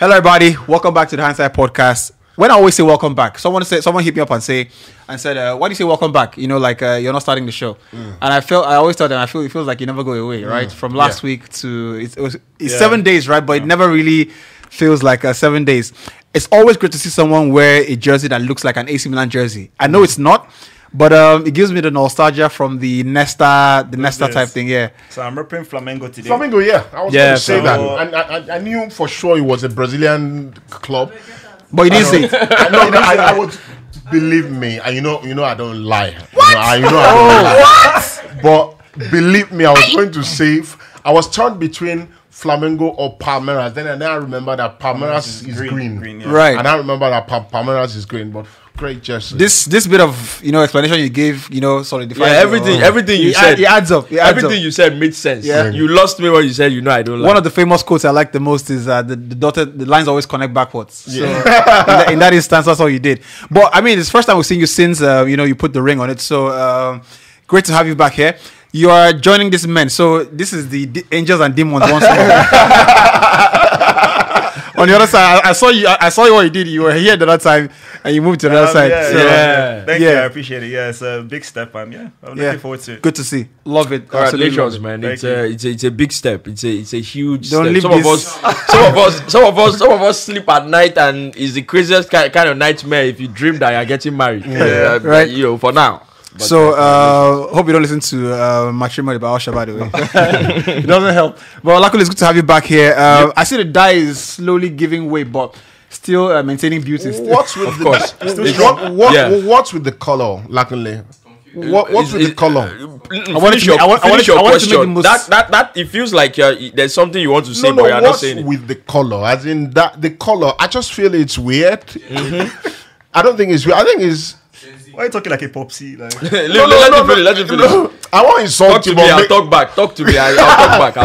Hello, everybody. Welcome back to the Hindsight Podcast. When I always say welcome back, someone hit me up and said, why do you say welcome back? You know, like you're not starting the show. And I always tell them, it feels like you never go away, right? From last week to it's 7 days, right? But it never really feels like 7 days. It's always great to see someone wear a jersey that looks like an AC Milan jersey. I know it's not, but it gives me the nostalgia from the Nesta type thing, yeah. So I'm repping Flamengo today. Flamengo, yeah. I was going to say that. And I knew for sure it was a Brazilian club. But you didn't say it. I would believe me. And you know I don't lie. What? I don't lie. But believe me, I was going to say I was torn between Flamengo or Palmeiras. Then I remember that Palmeiras is green. Yeah. Right. And I remember that Palmeiras is green. But great jersey. This bit of explanation you gave, solidifies. Yeah, everything you said. It adds up. Everything you said made sense. Yeah. You lost me when you said I don't lie. One of the famous quotes I like the most is the lines always connect backwards. So in that instance, that's all you did. But I mean, it's the first time we've seen you since you put the ring on it. So great to have you back here. You are joining these men. So this is the angels and demons once more. On the other side, I saw you what you did. You were here the other time and you moved to the other side. Thank you. I appreciate it. Yeah, it's a big step. I'm looking forward to it. Good to see. Love it. Congratulations, man. It's a big step. It's a huge step. Some of us sleep at night and it's the craziest kind of nightmare if you dream that you're getting married. Right. For now. But hope you don't listen to Matrimony by Usher, by the way. It doesn't help. But luckily, it's good to have you back here. I see the dye is slowly giving way, but still maintaining beauty. What's with what's with the color, luckily? What's with the color? I want your question. That it feels like there's something you want to say, but you're not saying it. With the color, as in that the color, I just feel it's weird. I don't think it's weird. I think it's. Why are you talking like a popsy? Like? Let you finish. I won't insult you. I'll talk back. Talk to me. I'll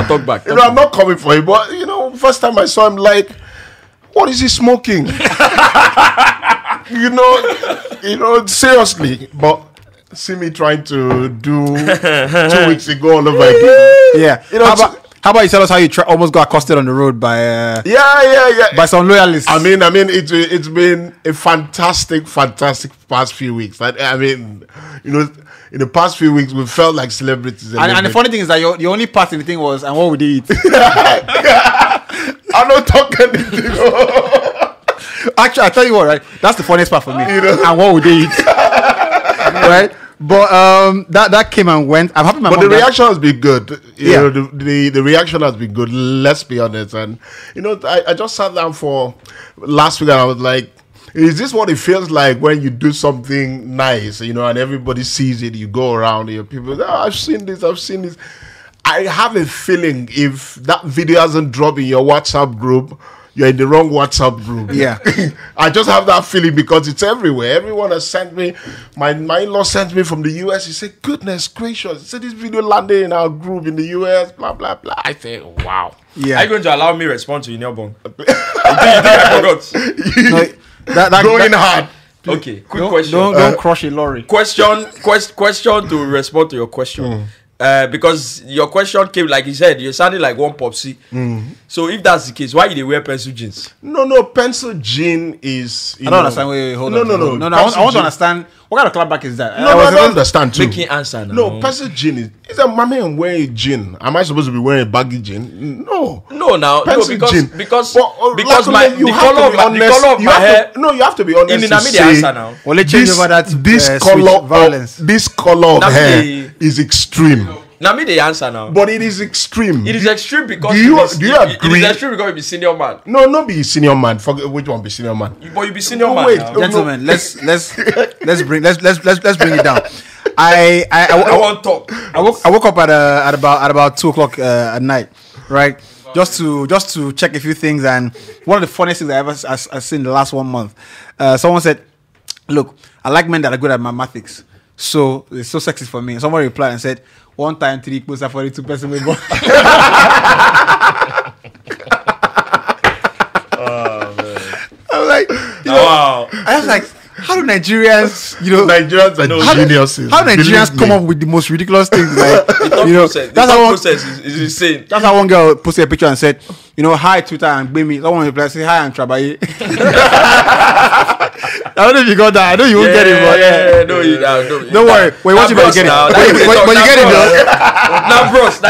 talk back. I'm not coming for you, but first time I saw him, like, what is he smoking? Seriously. But see me trying to do 2 weeks ago all over again. Yeah. How about you tell us how you almost got accosted on the road by by some loyalists? I mean, it's been a fantastic past few weeks. I mean, in the past few weeks we felt like celebrities. And the funny thing is that the only part in the thing was, and what would they eat? I'm not talking anything. Actually, I tell you what, right? That's the funniest part for me. And what would they eat? Right? But that came and went. I'm happy. But the reaction has been good. The reaction has been good. Let's be honest. And I just sat down for last week and I was like, is this what it feels like when you do something nice? And everybody sees it. You go around. People, I've seen this. I have a feeling if that video hasn't dropped in your WhatsApp group, you're in the wrong WhatsApp group. Yeah. I just have that feeling because it's everywhere. Everyone has sent me. My in-law sent me from the US. He said, goodness gracious. He said, this video landed in our group in the US, blah, blah, blah. I said, wow. Yeah. Are you going to allow me to respond to Ineobong? You think I forgot? Going hard. Okay, quick question. Don't crush a lorry. Question to respond to your question. Because your question came, like you said, you sounded like one popsy. So if that's the case, why do they wear pencil jeans? No, pencil jean is. I don't understand. Wait, hold on. No. I want to understand what kind of clapback is that. No, I don't understand too. Making answer now. No, pencil jean is a man wearing a jean. Am I supposed to be wearing a baggy jean? No. Because the color of my hair. No, you have to be honest. In the answer now. Well, let's change over that. This color of hair is extreme. Now me the answer now. But it is extreme. It is extreme because do you It agree? is extreme because you be senior man. No, not be senior man. Forget which one be senior man. But you be senior man. Wait, gentlemen, let's bring it down. I want talk. I woke up at about 2:00 at night, right? Just to check a few things, and one of the funniest things I've seen in the last 1 month. Someone said, "Look, I like men that are good at mathematics, so it's so sexy for me." Someone replied and said, 1 times 3 equals 42 person with one. Oh man! I was like, wow. I was like, how do Nigerians, Nigerians are geniuses. How Nigerians come up with the most ridiculous things? Like, the process is insane. That's how one girl posted a picture and said, hi Twitter and blame me. Someone reply say hi and Trabaye. I don't know if you got that. I know you won't get it, but no, don't worry. Wait, what you better get it? But you get it though. Now, bros,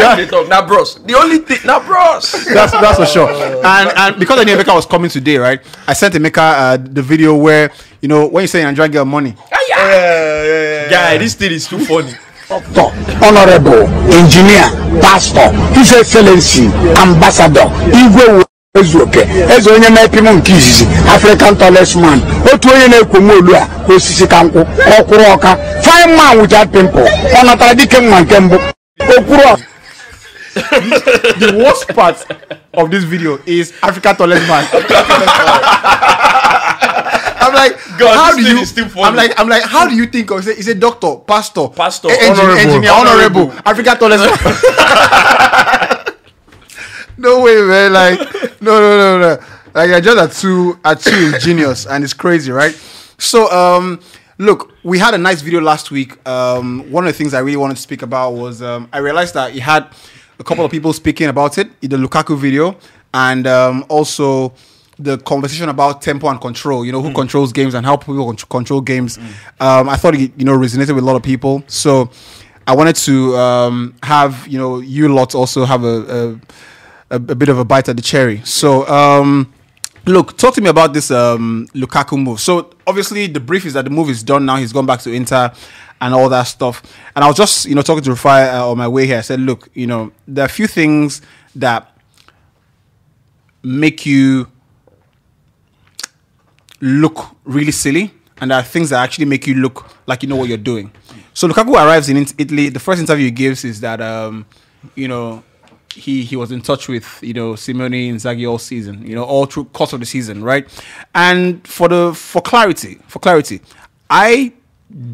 now, bros. The only thing, now, bros. That's for sure. And because I knew Emeka was coming today, right? I sent Emeka the video where when you say Nigerian girl money. Guy, this thing is too funny. Doctor, honorable, engineer, pastor, His Excellency, ambassador, Igwe Ezuoke, Ezo onye na-epimu nke izizi, African tallest man, otu onye na-ekwomu olu a, osisi kankwụ, ọkwụrụ ọka, fine man without pimple, ọ natara dike mma nke mbụ, okwuru. The worst part of this video is African tallest man. I'm like, God, how do you? I'm like, how do you think of? Is it doctor, pastor, engineer, honorable, African tallest man? No way, man. Like, no. Like, you're just a two genius, and it's crazy, right? So, look, we had a nice video last week. One of the things I really wanted to speak about was I realized that you had a couple of people speaking about it, the Lukaku video, and also the conversation about tempo and control, who controls games and how people control games. I thought it, resonated with a lot of people. So I wanted to have, you lots also have a bit of a bite at the cherry. So, look, talk to me about this Lukaku move. So obviously the brief is that the move is done now. He's gone back to Inter and all that stuff. And I was just, talking to Rufai on my way here. I said, look, there are a few things that make you look really silly, and there are things that actually make you look like you know what you're doing. So Lukaku arrives in Italy. The first interview he gives is that he was in touch with Simeone Inzaghi all season, all through course of the season, right? And for clarity, I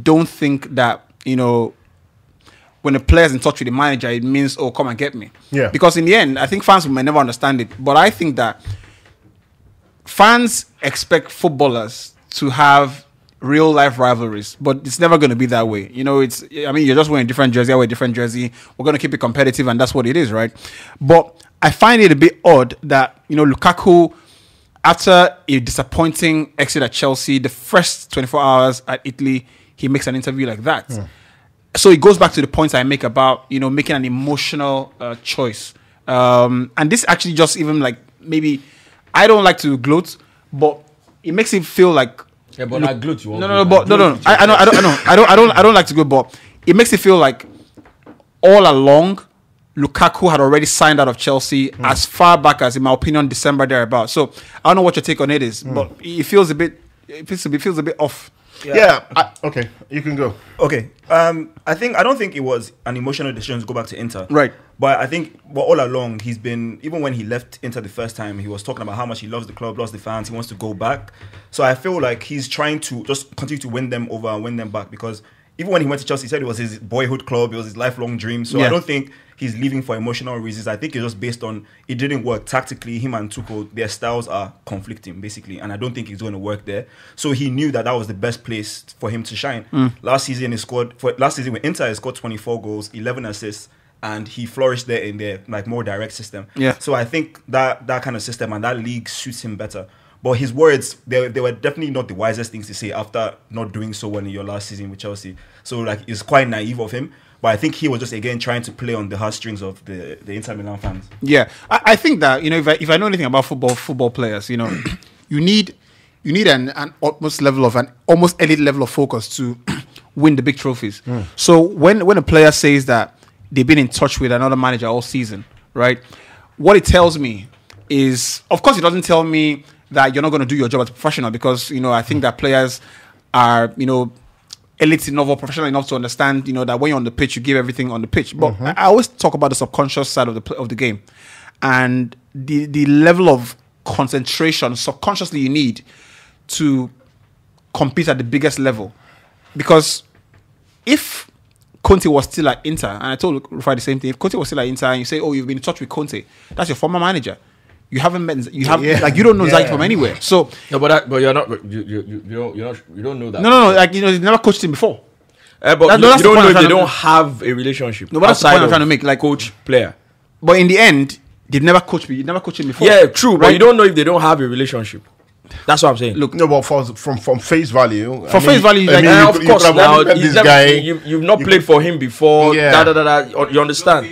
don't think that when a player's in touch with the manager, it means come and get me. Yeah. Because in the end, I think fans may never understand it, but I think that fans expect footballers to have real life rivalries, but it's never going to be that way. You're just wearing a different jersey, I wear a different jersey. We're going to keep it competitive, and that's what it is, right? But I find it a bit odd that, Lukaku, after a disappointing exit at Chelsea, the first 24 hours at Italy, he makes an interview like that. So it goes back to the points I make about, making an emotional choice. And this actually just even like maybe, I don't like to gloat, but it makes it feel like. Yeah, but not gloat. No. I know. I don't like to gloat, but it makes it feel like all along, Lukaku had already signed out of Chelsea as far back as, in my opinion, December thereabouts. So I don't know what your take on it is, but it feels a bit off. Okay, you can go. Okay, I don't think it was an emotional decision to go back to Inter. Right. But I think, all along, he's been, even when he left Inter the first time, he was talking about how much he loves the club, loves the fans, he wants to go back. So I feel like he's trying to just continue to win them over and win them back, because even when he went to Chelsea, he said it was his boyhood club, it was his lifelong dream. So I don't think he's leaving for emotional reasons. I think it's just based on it didn't work tactically. Him and Tuchel, their styles are conflicting, basically, and I don't think he's going to work there. So he knew that was the best place for him to shine. Last season with Inter, he scored 24 goals, 11 assists, and he flourished there in their more direct system. Yeah. So I think that kind of system and that league suits him better. But his words, they were definitely not the wisest things to say after not doing so well in your last season with Chelsea. So it's quite naive of him. But I think he was just again trying to play on the heartstrings of the Inter Milan fans. Yeah, I think that if I know anything about football players, you need an almost elite level of focus to win the big trophies. So when a player says that they've been in touch with another manager all season, right? What it tells me is, of course, it doesn't tell me that you're not going to do your job as a professional, because I think that players are elite enough or professional enough to understand that when you're on the pitch you give everything on the pitch. But I always talk about the subconscious side of the game, and the level of concentration subconsciously you need to compete at the biggest level. Because if Conte was still at Inter, and I told Rufai the same thing, if Conte was still at Inter and you say, you've been in touch with Conte, that's your former manager. You haven't met. You don't know Zaki from anywhere. So but you're not. You don't know that. No. You never coached him before. But you don't know if they don't have a relationship. No, but that's the point I'm trying to make. Like coach player. But in the end, They've never coached me. You never coached him before. Yeah, true. Right? But you don't know if they don't have a relationship. That's what I'm saying. Look, No, but from face value. face value, like, of course, now this guy. you've not played for him before. Yeah. You understand?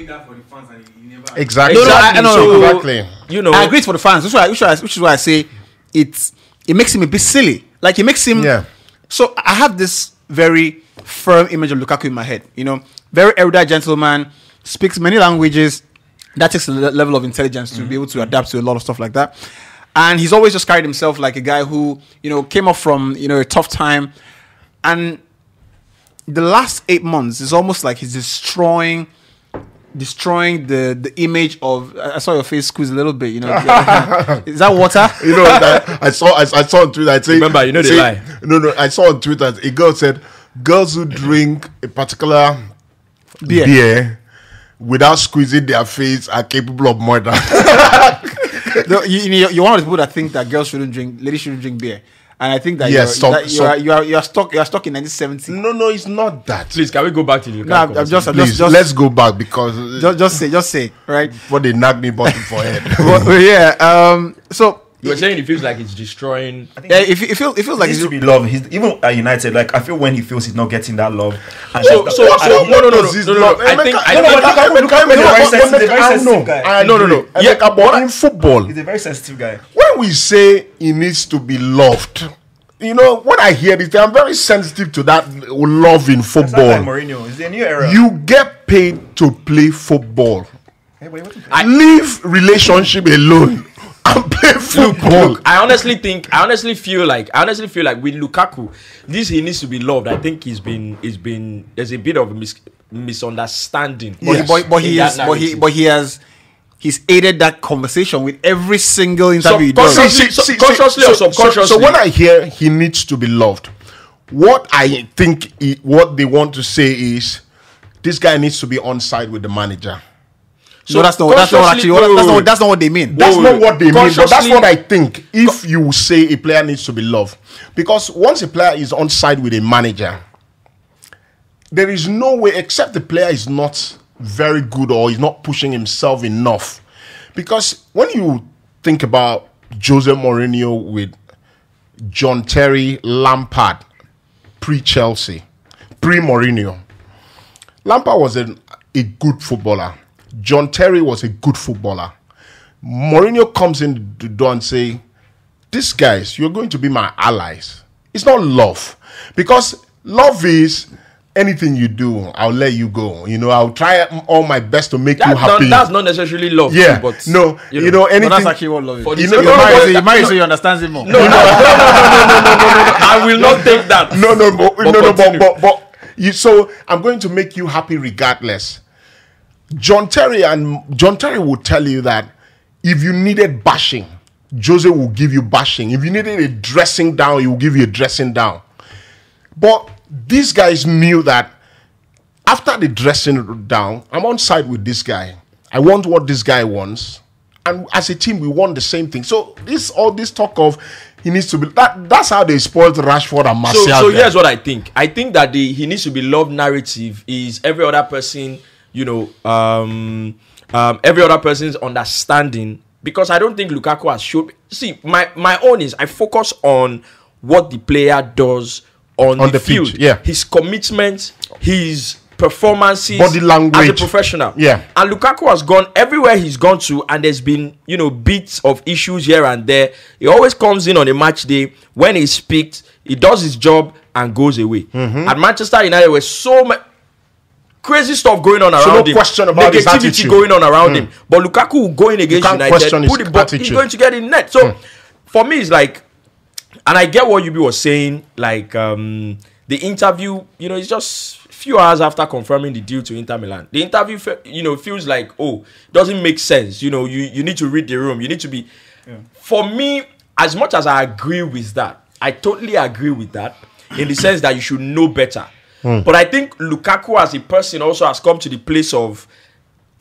Exactly. Exactly. You know, I agree for the fans. Which is why I say it makes him a bit silly. Like it makes him. Yeah. So I have this very firm image of Lukaku in my head. You know, very erudite gentleman, speaks many languages. That takes a level of intelligence to be able to adapt to a lot of stuff like that. And he's always just carried himself like a guy who, you know, came up from, you know, a tough time. And the last 8 months is almost like he's destroying the image of. I saw your face squeeze a little bit. You know, is that water? You know that I saw on Twitter. I'd say, remember, you know they lie. No. I saw on Twitter a girl said girls who drink a particular beer without squeezing their face are capable of murder. No, you're one of the people that think that ladies shouldn't drink beer. And I think that you're stuck in 1970. No, it's not that. Please, can we go back to the No, just let's go back because just say, right? Before they knock me bottom for head. So you're saying it feels like it's destroying. It feels like he needs to be loved. He's even at United. Like I feel when he feels he's not getting that love. And No. In football, he's a very sensitive guy. when we say he needs to be loved, you know, when I hear this, I'm very sensitive to that love in It's like football. Mourinho. It's a new era. You get paid to play football. Hey, wait, what? Leave relationship alone and play football. Look, I honestly feel like with Lukaku, he needs to be loved. I think there's a bit of a misunderstanding. He's aided that conversation with every single interview he does. Consciously or subconsciously. So when I hear he needs to be loved, what I think what they want to say is this guy needs to be on side with the manager. So that's not what they mean. That's not what they mean, but that's what I think. If you say a player needs to be loved, because once a player is on side with a manager, there is no way, except the player is not very good or he's not pushing himself enough. Because when you think about Jose Mourinho with John Terry, Lampard, pre-Chelsea, pre-Mourinho, Lampard was a good footballer. John Terry was a good footballer. Mourinho comes in the door and say, these guys, you're going to be my allies. It's not love. Because love is anything you do, I'll let you go. You know, I'll try all my best to make you happy. That's not necessarily love. Yeah, too, but But anything. that's actually what love is. You marry so you understand him more. No. I will not take that. So I'm going to make you happy regardless. John Terry will tell you that if you needed bashing, Jose will give you bashing. If you needed a dressing down, he will give you a dressing down. But these guys knew that after the dressing down, I'm on side with this guy. I want what this guy wants. And as a team, we want the same thing. So all this talk of he needs to be that's how they spoiled Rashford and Martial. So here's what I think. I think that he needs to be loved narrative is every other person, every other person's understanding. Because I don't think Lukaku has showed. See, my own is I focus on what the player does on the field. Pitch, yeah. His commitment, his performances, body language as a professional. Yeah. And Lukaku has gone everywhere he's gone to, and there's been, bits of issues here and there. He always comes in on a match day. When he's picked, he does his job and goes away. Mm-hmm. At Manchester United, there was so much crazy stuff going on around him. Question about his negativity attitude going on around him. But Lukaku will go in against United, put the ball, he's going to get in net. So for me, it's like, and I get what Yubi was saying, like the interview, it's just a few hours after confirming the deal to Inter Milan. The interview, feels like, doesn't make sense. You need to read the room. You need to be. Yeah. For me, as much as I agree with that, I totally agree with that in the sense that you should know better. But I think Lukaku as a person also has come to the place of,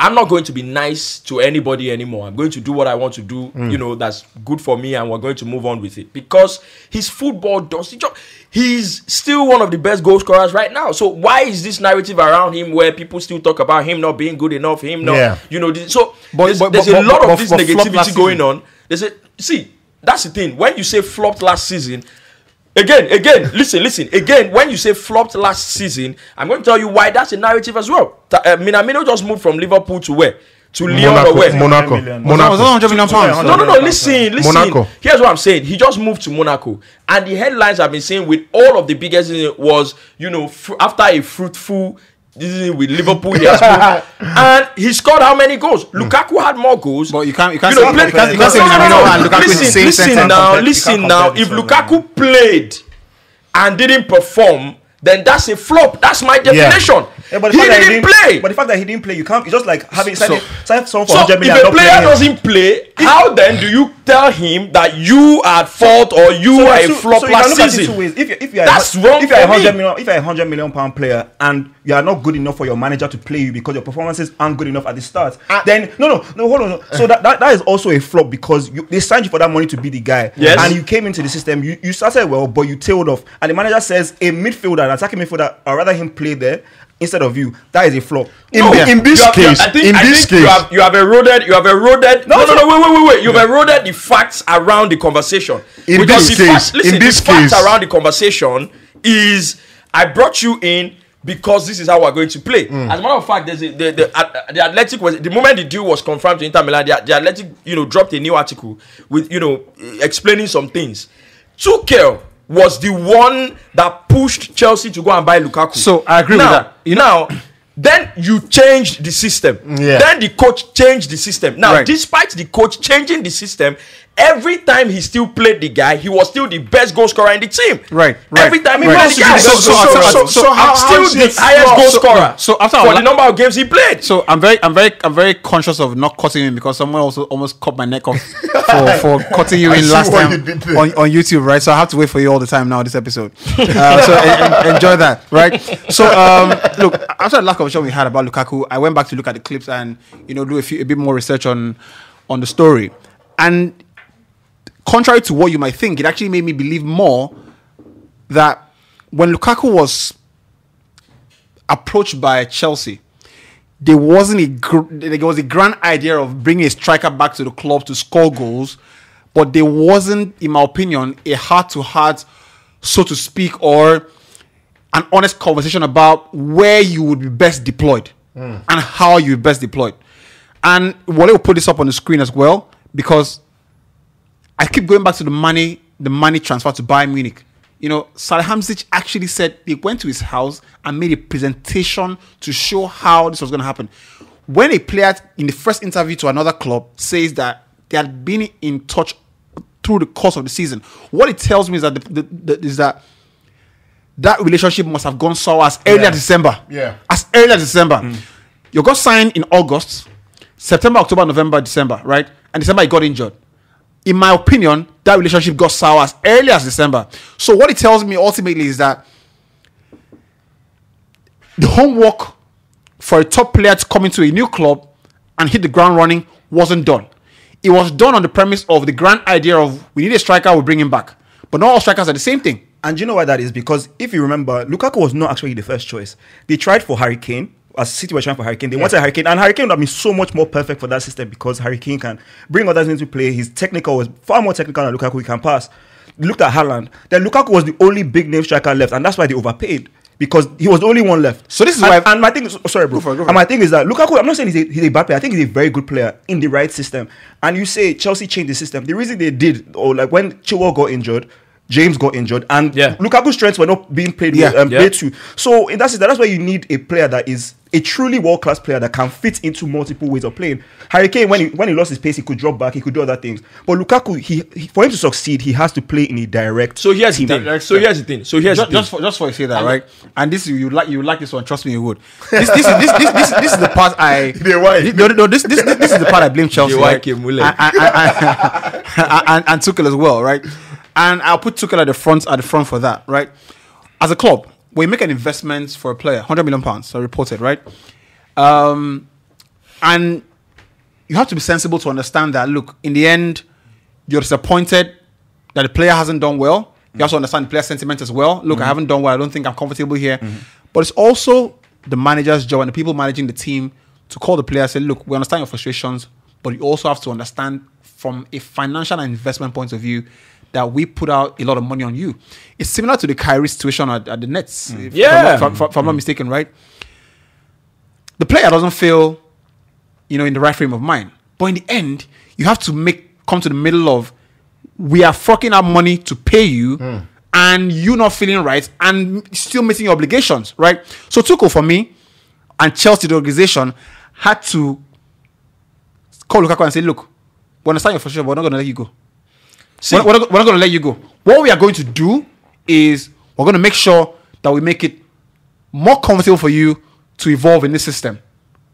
I'm not going to be nice to anybody anymore. I'm going to do what I want to do, that's good for me, and we're going to move on with it. Because his football does the job. He's still one of the best goal scorers right now. So why is this narrative around him where people still talk about him not being good enough, him not, there's a lot of this negativity going on. See, that's the thing. When you say flopped last season, Again, listen. Again, when you say flopped last season, I'm going to tell you why that's a narrative as well. Minamino just moved from Liverpool to where? To Lyon or where? Monaco. No. Listen. Monaco. Here's what I'm saying. He just moved to Monaco. And the headlines I've been saying with all of the biggest was, after a fruitful with Liverpool, he has moved, and he scored how many goals? Lukaku had more goals. But you can't say listen now. If Lukaku played and didn't perform, then that's a flop. That's my definition. Yeah, but he didn't play. But the fact that he didn't play, you can't. It's just like having someone for So 100 million. if a player doesn't play, how then do you tell him that you are at fault or you are a flop last season? If you're that's wrong. If you're a £100 million player and you are not good enough for your manager to play you because your performances aren't good enough at the start, then no, hold on. So that is also a flop because they signed you for that money to be the guy. Yes. And you came into the system. You started well, but you tailed off. And the manager says a midfielder, an attacking midfielder, I'd rather him play there instead of you. That is a flop. In this case, you have eroded. Wait. You've eroded the facts around the conversation. In this case, facts around the conversation is I brought you in because this is how we're going to play. As a matter of fact, the Athletic was the moment the deal was confirmed to Inter Milan. The Athletic, dropped a new article with explaining some things. Tuchel was the one that pushed Chelsea to go and buy Lukaku. So I agree with that. Then you changed the system. Yeah. Then the coach changed the system. Now, despite the coach changing the system, every time he still played the guy, he was still the best goal scorer in the team. Right. Every time he played the guy, still the highest goal scorer. So after for the number of games he played. So I'm very conscious of not cutting him because someone also almost cut my neck off for cutting you in last time on YouTube, right? So I have to wait for you all the time now this episode. So enjoy that, right? So look, after the last conversation we had about Lukaku, I went back to look at the clips and do a bit more research on the story. And contrary to what you might think, it actually made me believe more that when Lukaku was approached by Chelsea, there was a grand idea of bringing a striker back to the club to score goals, but there wasn't, in my opinion, a heart-to-heart, so to speak, or an honest conversation about where you would be best deployed and how you would be best deployed. And Wale will put this up on the screen as well because I keep going back to the money transfer to Bayern Munich. Salihamidzic actually said they went to his house and made a presentation to show how this was going to happen. When a player in the first interview to another club says that they had been in touch through the course of the season, what it tells me is that that relationship must have gone sour as early as December. Yeah. As early as December. You got signed in August, September, October, November, December, right? And December he got injured. In my opinion, that relationship got sour as early as December. So what it tells me ultimately is that the homework for a top player to come into a new club and hit the ground running wasn't done. It was done on the premise of the grand idea of we need a striker, we'll bring him back. But not all strikers are the same thing. And you know why that is? Because if you remember, Lukaku was not actually the first choice. They tried for Harry Kane. As City were trying for Harry Kane, they wanted Harry Kane, and Harry Kane would have been so much more perfect for that system because Harry Kane can bring others into play. His technical was far more technical than Lukaku. He can pass. Looked at Haaland. Then Lukaku was the only big name striker left, and that's why they overpaid because he was the only one left. So this is why. And my thing is, sorry, bro. Go for it. And my thing is that Lukaku, I'm not saying he's a bad player. I think he's a very good player in the right system. And you say Chelsea changed the system. The reason they did, or like when Chilwell got injured, James got injured, and Lukaku's strengths were not being played played to. So in that system, that's why you need a player that is a truly world-class player that can fit into multiple ways of playing. Harry Kane, when he lost his pace, he could drop back, he could do other things. But Lukaku, he for him to succeed, he has to play in a direct. So here's the thing. Just for you say that, right? And this you like this one. Trust me, you would. This is the part I. No. This is the part I blame Chelsea. Right? And Tuchel as well, right? And I'll put Tuchel at the front for that, right? As a club, when you make an investment for a player, £100 million, so reported, right? And you have to be sensible to understand that, look, in the end, you're disappointed that the player hasn't done well. You have to understand the player sentiment as well. Look, I haven't done well. I don't think I'm comfortable here. But it's also the manager's job and the people managing the team to call the player and say, look, we understand your frustrations, but you also have to understand from a financial and investment point of view that we put out a lot of money on you. It's similar to the Kyrie situation at the Nets, if I'm not mistaken, right? The player doesn't feel, in the right frame of mind. But in the end, you have to come to the middle of, we are forking out money to pay you, and you not feeling right, and still meeting your obligations, right? So Tuchel, for me, and Chelsea, the organization, had to call Lukaku and say, look, we understand your frustration, but we're not going to let you go. We're not going to let you go. What we are going to do is we're going to make sure that we make it more comfortable for you to evolve in this system,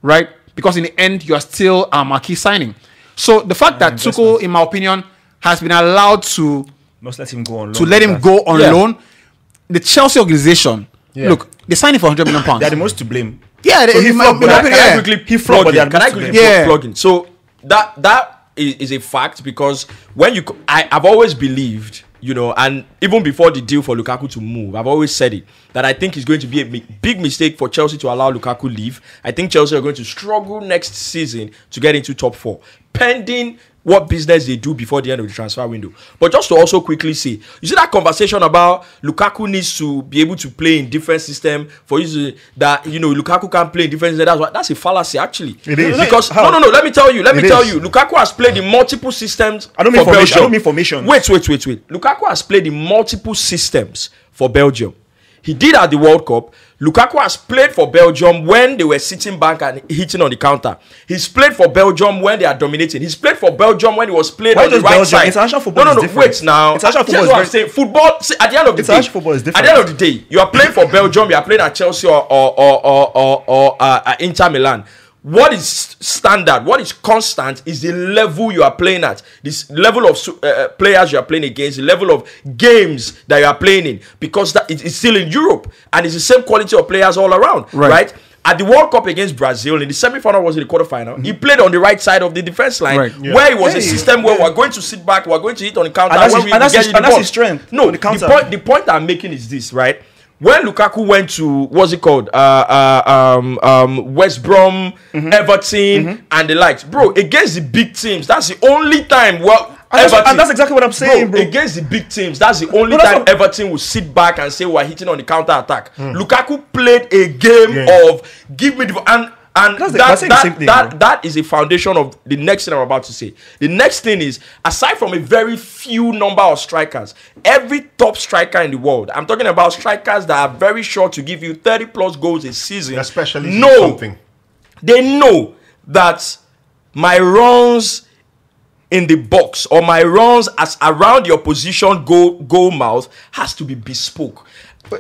right? Because in the end, you are still a marquee signing. So the fact that Tuchel, in my opinion, has been allowed to let him go on loan. The Chelsea organization, look, they signed him for £100 million. They're the most to blame. Yeah, so he flopped. He flopped. Can I quickly plug in? So that is a fact, because I've always believed, and even before the deal for Lukaku to move, I've always said it, that I think it's going to be a big mistake for Chelsea to allow Lukaku leave. I think Chelsea are going to struggle next season to get into top 4, pending what business they do before the end of the transfer window. But just to also quickly say, you see that conversation about Lukaku needs to be able to play in different system for you to, that Lukaku can play in different system. That's a fallacy, actually. It is. Because no, let me tell you. Lukaku has played in multiple systems. I don't mean formation. Wait. Lukaku has played in multiple systems for Belgium. He did at the World Cup. Lukaku has played for Belgium when they were sitting back and hitting on the counter. He's played for Belgium when they are dominating. He's played for Belgium when he was played on the right side. International football is different. Wait now. International football is different. Football, see, at the end of the day, football is different. At the end of the day, you are playing for Belgium, you are playing at Chelsea or Inter Milan. What is standard, what is constant is the level you are playing at. This level of players you are playing against, the level of games that you are playing in. Because that it's still in Europe. And it's the same quality of players all around. Right? At the World Cup against Brazil, in the semi-final was in the quarterfinal, he played on the right side of the defense line, where it was a system where we're going to sit back, we're going to hit on the counter. And that's his strength. No, the point I'm making is this, right? When Lukaku went to, what's it called? West Brom, Everton, and the likes. Bro, against the big teams, that's the only time. And that's exactly what I'm saying, bro. Against the big teams, that's the only time Everton will sit back and say we're hitting on the counter attack. Lukaku played a game of give me the and that is a foundation of the next thing I'm about to say. The next thing is, aside from a very few number of strikers, every top striker in the world, I'm talking about strikers that are very sure to give you 30 plus goals a season, especially they know that my runs in the box or my runs as around your position goal mouth has to be bespoke. You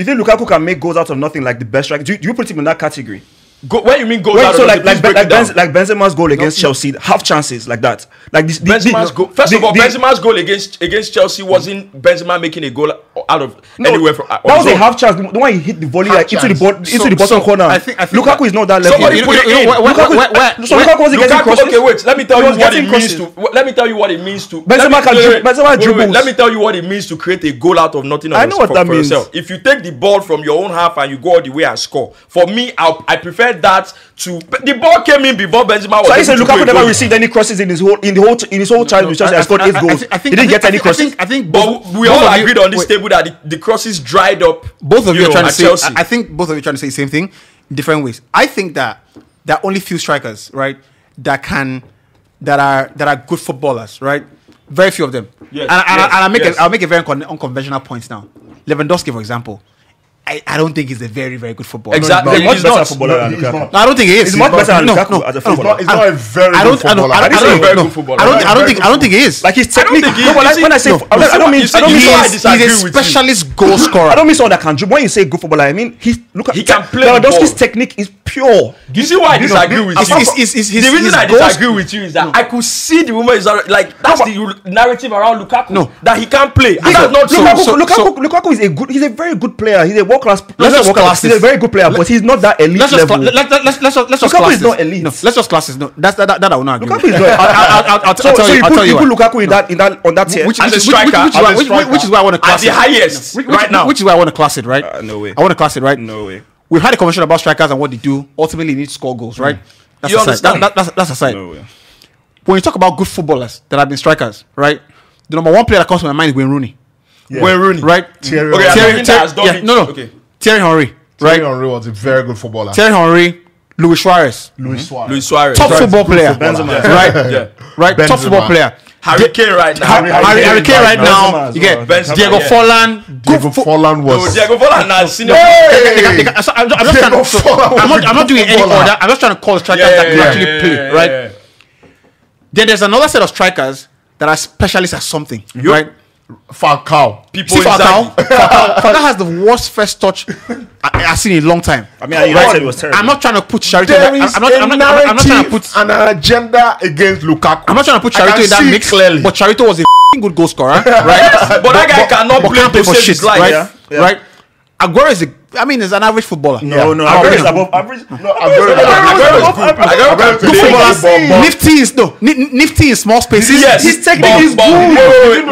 think Lukaku can make goals out of nothing like the best striker? Do you put him in that category? What you mean goals out of nothing? Like Benzema's goal against Chelsea, half chances like that. Like this. Benzema's goal. First of all, Benzema's goal against Chelsea wasn't Benzema making a goal out of anywhere from. That was a half chance. The one he hit the volley into the bottom corner. I think Lukaku is not that level. Somebody put it in. Lukaku wasn't getting crosses. Okay, wait. Let me tell you what it means to. Let me tell you what it means to. Benzema dribbles. Let me tell you what it means to create a goal out of nothing. I know what that means. If you take the ball from your own half and you go all the way and score, for me, I prefer that to the ball came in before Benzema was. So you said Lukaku never received any crosses in his whole childhood. He scored 8 goals. He didn't get any crosses. But we all agreed on this table that the crosses dried up. Both of you are trying to say. I think both of you are trying to say the same thing, in different ways. I think that there are only few strikers, right, that are good footballers, right? Very few of them. Yes. I'll make a very unconventional point now. Lewandowski, for example. I don't think he's a very, very good footballer. Exactly. He's much better footballer than Lukaku. No, I don't think he is. He's much better than Lukaku as a footballer. He's not a very good footballer. I don't think he is. Like his technique. When I say, I don't mean he's a specialist goal scorer. I don't mean someone that can dribble. When you say good footballer, I mean he can play Lewandowski's technique is pure. You see why I disagree with you? The reason I disagree with you is that I could see the woman is like that's the narrative around Lukaku. No, that he can't play. And that's not true. Lukaku is he's a very good player. He's a world class. He's a very good player, but he's not that elite level. Let's just Lukaku is not elite. No, let's just class this. No, that I will not agree. Lukaku is not. I'll tell you put Lukaku in that on that tier. Which is why I want to class it at the highest right now. Which is why I want to class it, right? No way. I want to class it, right? No way. We've had a conversation about strikers and what they do. Ultimately, they need to score goals, right? That's You aside. understand? That's aside. No way. When you talk about good footballers that have been strikers, right? The number one player that comes to my mind is Wayne Rooney. Yeah. Wayne Rooney, right? Thierry Okay. Thierry Henry, right? Thierry Henry was a very good footballer. Thierry Henry, Luis Suarez, Luis Suarez, top football player, Benzema. right? Yeah. Right, top Benzema. football player. Harry Kane right now. Harry Kane right now. Benzema as You get well. Benzema, Diego yeah. Forlan. Diego Forlan was. Diego Forlan now senior. I'm not doing any order. I'm just trying to call strikers that can actually play, right? Then there's another set of strikers that are specialists at something, right? Falcao. People Falcao has the worst first touch I've seen in a long time. I mean, United was terrible. I'm not trying to put Charito. There is I'm not trying to put an agenda against Lukaku. I'm not trying to put Charito in that mix. Clearly. But Charito was a good goal scorer, right? But that guy cannot play for shit, right? right? Yeah. Right? Aguero is is an average footballer. No, Aguero is above average. No, Aguero Good footballer. Nifty in small spaces. Yes, His technique is good.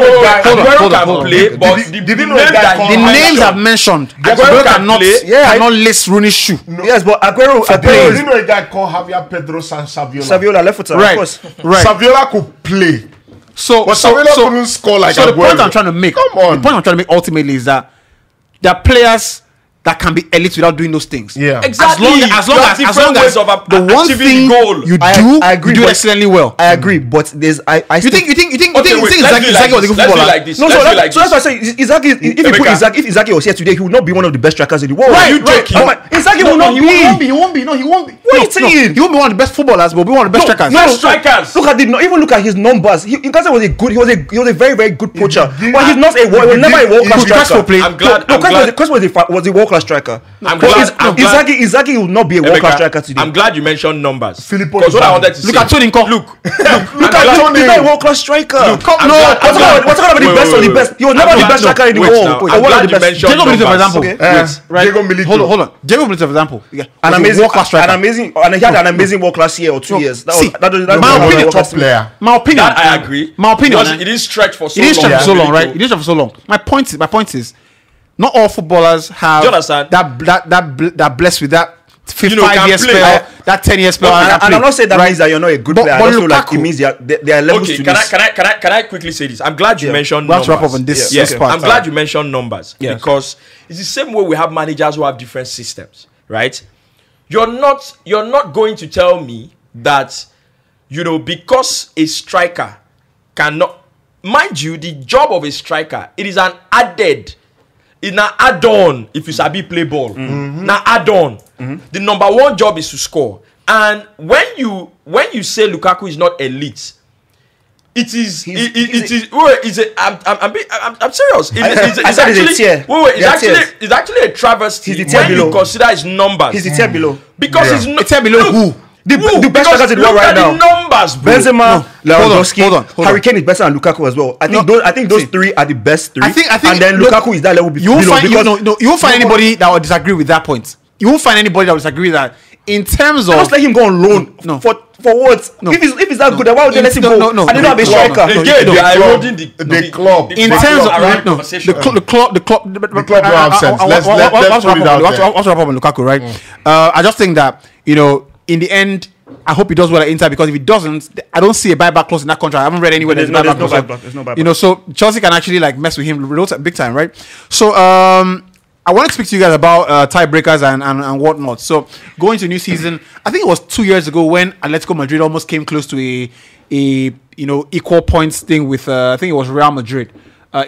Aguero can play, but The names I've mentioned, Aguero cannot lace Rooney's shoe. Yes, but Aguero You know a guy called Javier Pedro Saviola. Saviola left footer, of course. Right. Saviola could play. But Saviola couldn't score like So the Aguero. point I'm trying to make, ultimately is that there are players that can be elite without doing those things. Yeah. Exactly. As long as the one thing you do, I agree, you do but excellently well. I agree, but there's You think Inzaghi was a good footballer? No, so that's why I say Inzaghi. If Inzaghi was here today, he would not be one of the best strikers in the world. Right, You joking? Inzaghi will not be. He won't be. No, he won't be. What are you saying? He won't be one of the best footballers, but will be one of the best strikers. No, strikers. Even look at his numbers. Inzaghi was a good. He was a very, very good poacher, but he's not a. He was never a world class striker. I'm glad. Because was a world class striker. Inzaghi will not be a world class striker today. I'm glad you mentioned numbers. Filippo Because what I wanted to say. Look at Tony. Look at Tony. He's not a world class striker. No, what's about the best of the best? He was never the best striker in the world. I'm glad you mentioned Diego Milito, for example. Right. Diego Milito. Hold on. Diego Milito, for example. An amazing world-class striker. And he had an amazing world-class year or 2 years. That's my opinion. Top player. My opinion. That I agree. My opinion. Because it didn't stretch for so It didn't stretch for so long, right? Milito. It didn't stretch for so long. My point is, not all footballers have Do you understand? that blessed with that 5 can year play. spell, that 10 year spell. And I'm not saying that means that you're not a good player. I but just feel like Lukaku- it means there are levels Okay, to can this. I quickly say this? I'm glad you mentioned We have numbers. to wrap up on this Yes, part. I'm glad you mentioned numbers Yes. because it's the same way we have managers who have different systems, right? You're not going to tell me that because a striker cannot, mind you, the job of a striker, it is an add-on if you sabi play ball. Now add-on. The number one job is to score. And when you say Lukaku is not elite, I'm serious. It's actually a travesty He's the tier when below. you consider his numbers. He's the tier below. Because he's not. The tier below who? The best strikers in the world right now. Look at the numbers, bro. Benzema, Lewandowski, hold on. Harry Kane is better than Lukaku as well. I think those three are the best three. I think and then Lukaku is that level You won't below. you won't find anybody that will disagree with that point. You won't find anybody that will disagree with that. In terms of Just let him go on loan. No. For what? No. If he's that good, then why would they let him No, go? no, And they don't have a striker. Again, they are eroding the club. in terms of conversation. the club don't have sense. Let's put it out there. What's wrap up on Lukaku, right? I just think that in the end, I hope he does well at Inter, because if he doesn't, I don't see a buyback clause in that contract. I haven't read anywhere there's a buyback clause. There's no buyback. So Chelsea can actually mess with him big time, right? So I want to speak to you guys about tiebreakers and whatnot. So going to new season, I think it was 2 years ago when Atletico Madrid almost came close to a equal points thing with I think it was Real Madrid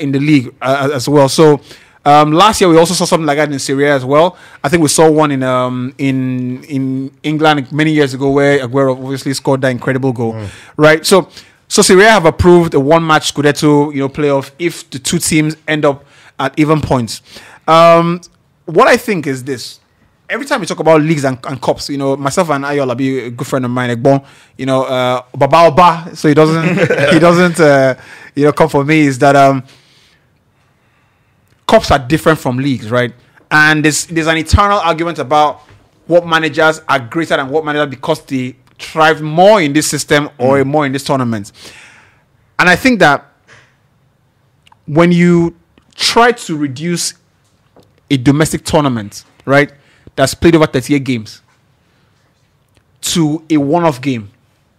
in the league as well. So last year we also saw something like that in Serie A as well. I think we saw one in England many years ago where Aguero obviously scored that incredible goal, right? So Serie A have approved a one-match Scudetto playoff if the two teams end up at even points. What I think is this. Every time we talk about leagues and cups, you know, myself and Ayola, be a good friend of mine, Egbon, you know, Baba, so he doesn't, you know, come for me, is that cups are different from leagues, right? And there's an eternal argument about what managers are greater than what managers because they thrive more in this system or more in this tournament. And I think that when you try to reduce a domestic tournament, right, that's played over 38 games to a one-off game,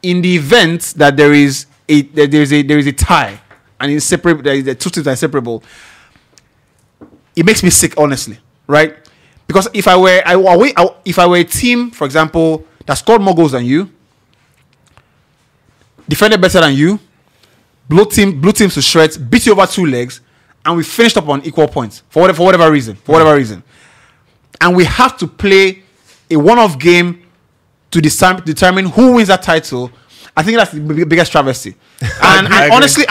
in the event that there is a tie and inseparable, the two teams are inseparable, it makes me sick, honestly, right? Because if I were a team, for example, that scored more goals than you, defended better than you, blew teams to shreds, beat you over 2 legs, and we finished up on equal points for whatever reason, and we have to play a one-off game to determine who wins that title, I think that's the biggest travesty. And honestly,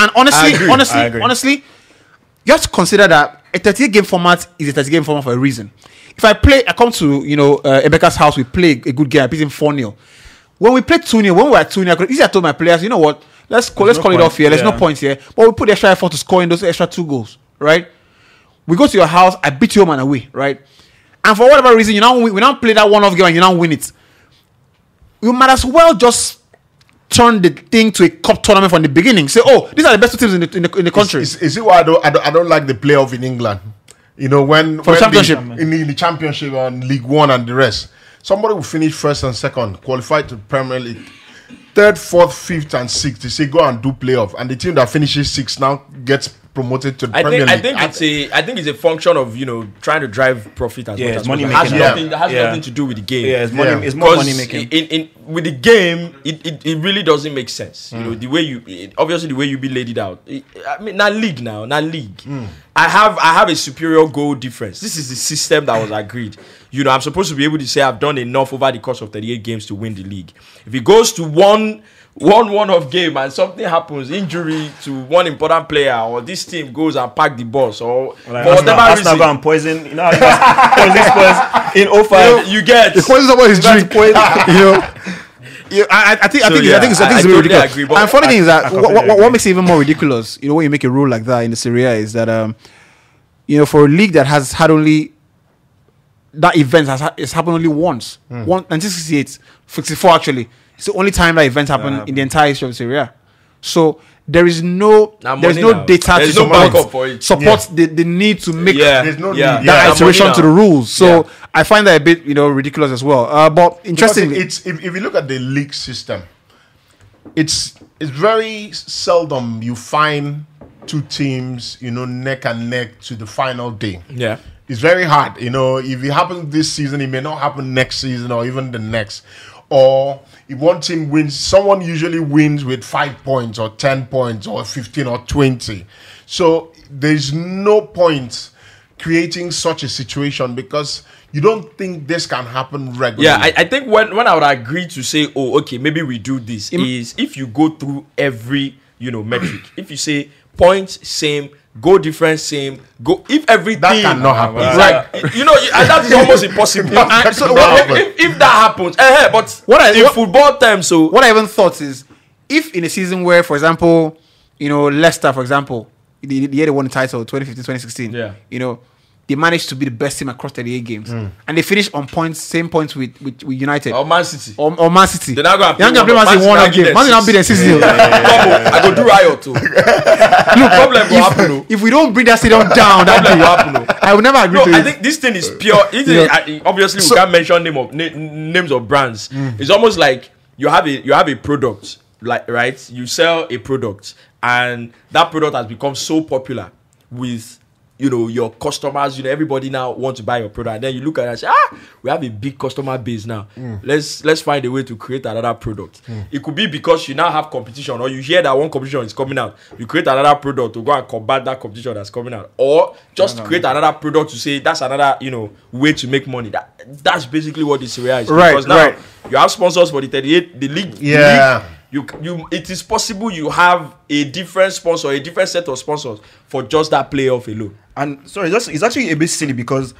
you have to consider that a 38-game format is a 38-game format for a reason. If I come to, you know, Emeka's house, we play a good game, I beat him 4-0. When we played 2-0, when we were at 2-0, I told my players, you know what, let's call it off here. There's no point here. But we put the extra effort to score in those extra 2 goals, right? We go to your house, I beat you home and away, right? And for whatever reason, we now play that one-off game and you now win it. You might as well just turn the thing to a cup tournament from the beginning. Say, oh, these are the best 2 teams in the country. Is it why I don't like the playoff in England? You know, when championship in the championship and League One and the rest, somebody will finish first and second, qualify to Premier League, 3rd, 4th, 5th, and 6th. They say go and do playoff, and the team that finishes 6th now gets promoted to the Premier League. I think it's a function of, you know, trying to drive profit as much as money possible. making. It has nothing to do with the game. Yeah, it's more money making. With the game, it really doesn't make sense. You know, the way you be laid it out. I mean, not league. I have a superior goal difference. This is the system that was agreed. You know, I'm supposed to be able to say I've done enough over the course of 38 games to win the league. If it goes to one-off game and something happens, injury to one important player, or this team goes and pack the bus, or like for whatever reason, go and poison, you know, poison Spurs in 05. You get the poison about his drink. You know. Yeah, I think it's really ridiculous. Agree, and funny thing is that what makes it even more ridiculous, you know, when you make a rule like that in the Serie A, is that you know, for a league that has had only that event has happened only once, 1968, 64 actually. It's the only time that event happened in the entire history of Serie A. So there is no data to support the need to make that iteration to the rules. So I find that a bit, you know, ridiculous as well. But interestingly, if you look at the league system, it's very seldom you find 2 teams, you know, neck and neck to the final day. Yeah. It's very hard. You know, if it happens this season, it may not happen next season or even the next. Or if one team wins, someone usually wins with 5 points or 10 points or 15 or 20. So there's no point creating such a situation because you don't think this can happen regularly. Yeah, I think when I would agree to say, oh, okay, maybe we do this, is if you go through every, you know, metric. If you say points, same, goal difference, same, go, if everything that cannot happen, right? You know, and that is almost impossible. So if that happens, but in football terms, so what I even thought is, if in a season where, for example, you know, Leicester, for example, the year they won the title, 2015-2016, you know, they managed to be the best team across 38 games, and they finished on points, same points with United or Man City. Or Man City. They're not going to play Man City one game. Man City not beat them 6-0. I go do riot too. Look, problem will happen. If we don't bring that stadium down, that will happen. I will never agree to it. I think this thing is pure. Obviously, we can't mention names of brands. It's almost like you have a product, like, right? You sell a product, and that product has become so popular with, you know, your customers, you know, everybody now wants to buy your product. And then you look at it and say, we have a big customer base now. Let's find a way to create another product. It could be because you now have competition, or you hear that one competition is coming out. You create another product to go and combat that competition that's coming out. Or just create another product to say that's another, you know, way to make money. That's basically what this area is. Right, because now you have sponsors for the 38, the league. Yeah. it is possible you have a different sponsor, a different set of sponsors for just that playoff alone. And sorry, it's actually a bit silly because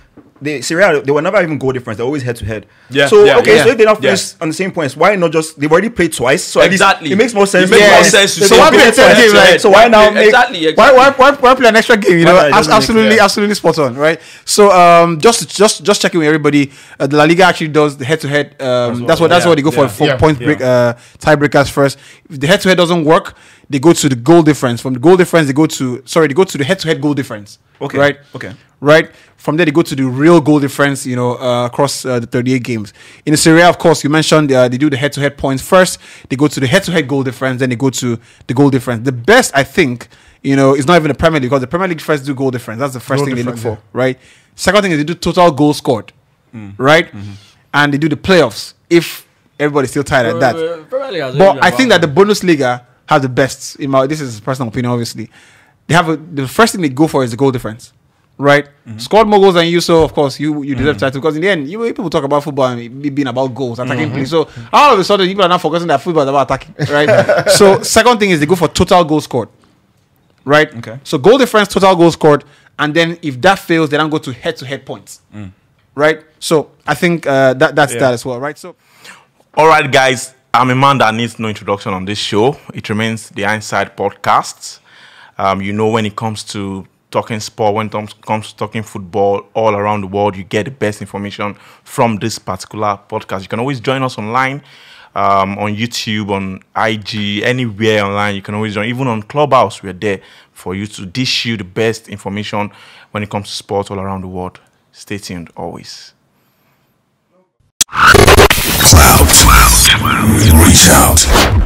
Serie A, they were never even goal difference. They're always head to head. Yeah. So yeah, okay, yeah, so if they're not finished on the same points, why not just they've already played twice? So exactly, it makes more sense. It makes more sense. So why play a third game? Right? So why now make exactly. Why play an extra game? You know, Absolutely spot on, right? So just checking with everybody. The La Liga actually does the head to head. That's what they go for point break tiebreakers first. If the head to head doesn't work, they go to the goal difference. From the goal difference, they go to the head to head goal difference. Okay. Right. Okay. Right. From there, they go to the real goal difference, across the 38 games. In the Serie A, of course, you mentioned they do the head-to-head points first. They go to the head-to-head goal difference, then they go to the goal difference. The best, I think, is not even the Premier League, because the Premier League first do goal difference. That's the first thing they look for, right? Second thing is they do total goals scored, right? Mm-hmm. And they do the playoffs if everybody's still tied at that. But I think that the Bundesliga have the best. This is personal opinion, obviously. They have the first thing they go for is the goal difference. Right, scored more goals than you, so of course you deserve title, because in the end, people talk about football and it being about goals, attacking play. So all of a sudden, people are not forgetting that football is about attacking, right? So second thing is they go for total goals scored, right? Okay. So goal difference, total goals scored, and then if that fails, they don't go to head points, right? So I think that's that as well, right? So, all right, guys, I'm a man that needs no introduction on this show. It remains the Inside Podcast. When it comes to talking sport, when it comes to talking football all around the world, you get the best information from this particular podcast. You can always join us online, on YouTube, on IG, anywhere online. You can always join. Even on Clubhouse, we're there for you to dish you the best information when it comes to sport all around the world. Stay tuned always. Cloud. Reach out.